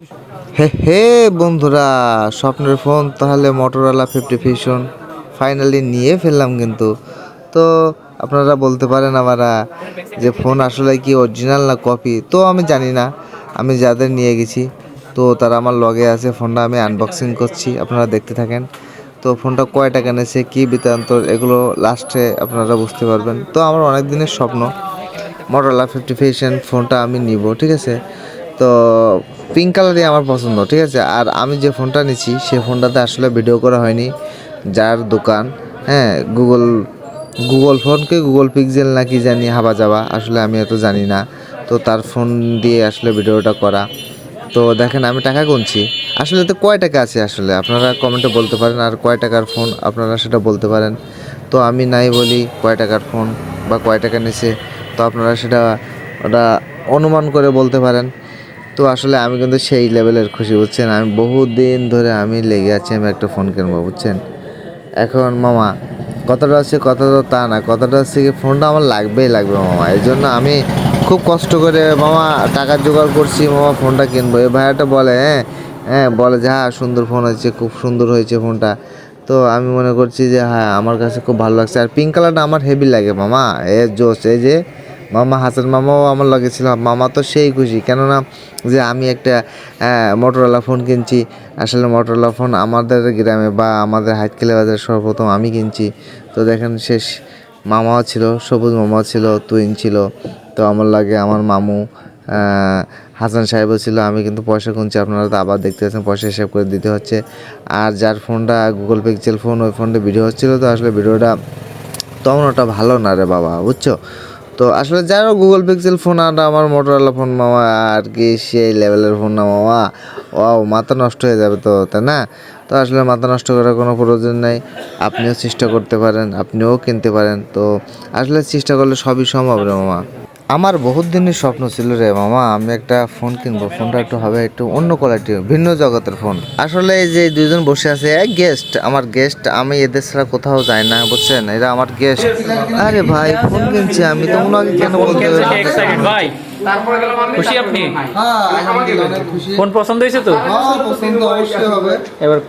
হে হে বন্ধুরা, স্বপ্নের ফোন তাহলে মটোরোলা 50 ভিশন ফাইনালি নিয়ে ফেললাম। কিন্তু তো আপনারা বলতে পারেন আমারা যে ফোন আসলে কি অরিজিনাল না কপি, তো আমি জানি না। আমি যাদের নিয়ে গেছি তো তারা আমার লগে আছে, ফোনটা আমি আনবক্সিং করছি, আপনারা দেখতে থাকেন। তো ফোনটা কয় টাকা নিয়েছে, কী বৃত্তান্ত, এগুলো লাস্টে আপনারা বুঝতে পারবেন। তো আমার অনেক দিনের স্বপ্ন মটোরোলা 50 ভিশন ফোনটা আমি নিব, ঠিক আছে। তো পিঙ্ক কালারই আমার পছন্দ, ঠিক আছে। আর আমি যে ফোনটা নিচ্ছি সে ফোনটাতে আসলে ভিডিও করা হয়নি। যার দোকান, হ্যাঁ, গুগল গুগল ফোনকে গুগল পিক্সেল না কি জানি হাবা যাবা, আসলে আমি এত জানি না। তো তার ফোন দিয়ে আসলে ভিডিওটা করা। তো দেখেন আমি টাকা গুনছি, আসলে এতে কয় টাকা আছে আসলে আপনারা কমেন্টে বলতে পারেন, আর কয় টাকার ফোন আপনারা সেটা বলতে পারেন। তো আমি নাই বলি কয় টাকার ফোন বা কয় টাকা নিছে, তো আপনারা সেটা ওটা অনুমান করে বলতে পারেন। তো আসলে আমি কিন্তু সেই লেভেলের খুশি, বুঝছেন। আমি বহুত দিন ধরে আমি লেগে আছি, আমি একটা ফোন কিনবো, বুঝছেন। এখন মামা কতটা আছে কতটা তা না, কতটা হচ্ছে কি ফোনটা আমার লাগবেই লাগবে মামা। এই জন্য আমি খুব কষ্ট করে মামা টাকা জোগাড় করছি মামা, ফোনটা কিনবো। এই ভাইয়াটা বলে হ্যাঁ হ্যাঁ বলে যে হ্যাঁ সুন্দর ফোন হয়েছে, খুব সুন্দর হয়েছে ফোনটা। তো আমি মনে করছি যে হ্যাঁ আমার কাছে খুব ভালো লাগছে, আর পিঙ্ক কালারটা আমার হেভি লাগে মামা। জোস, এই যে মামা হাসান মামাও আমার লাগে ছিল, মামা তো সেই খুশি, কেননা যে আমি একটা মটোরোলা ফোন কিনছি। আসলে মটোরোলা ফোন আমাদের গ্রামে বা আমাদের হাটখিলা বাজারে সর্বপ্রথম আমি কিনছি। তো দেখেন শেষ মামাও ছিল, সবুজ মামাও ছিল, তুইন ছিল। তো আমার লাগে আমার মামু হাসান সাহেবও ছিল। আমি কিন্তু পয়সা গুনছি, আপনারা তো আবার দেখতে পাচ্ছেন পয়সা হিসাব করে দিতে হচ্ছে। আর যার ফোনটা গুগল পিক্সেল ফোন, ওই ফোনটা ভিডিও হচ্ছিলো, তো আসলে ভিডিওটা তেমন ওটা ভালো না রে বাবা, বুঝছো। তো আসলে যারা গুগল পিক্সেল ফোন আর আমার মোটরোলা ফোন মামা আর কি সেই লেভেলের ফোন না মামা। ও মাথা নষ্ট হয়ে যাবে তো, তাই না। তো আসলে মাথা নষ্ট করার কোনো প্রয়োজন নেই। আপনিও চেষ্টা করতে পারেন, আপনিও কিনতে পারেন। তো আসলে চেষ্টা করলে সবই সম্ভব রে মামা। আমার বহুত দিনের স্বপ্ন ছিল রে মামা, আমি একটা ফোন কিনবো। ফোনটা একটু হবে একটু অন্য কোয়ালিটি, ভিন্ন জগতের ফোন। আসলে এই যে দুইজন বসে আছে, গেস্ট, আমার গেস্ট, আমি এদের ছাড়া কোথাও যাই না, বুঝছেন। এরা আমার গেস্ট। আরে ভাই ফোন কিনছি আমি, তো ওনাকে কেন বলতে ভাই খুশি আপনি? ফোন পছন্দ হয়েছে তো? পছন্দ অবশ্যই হবে। এবার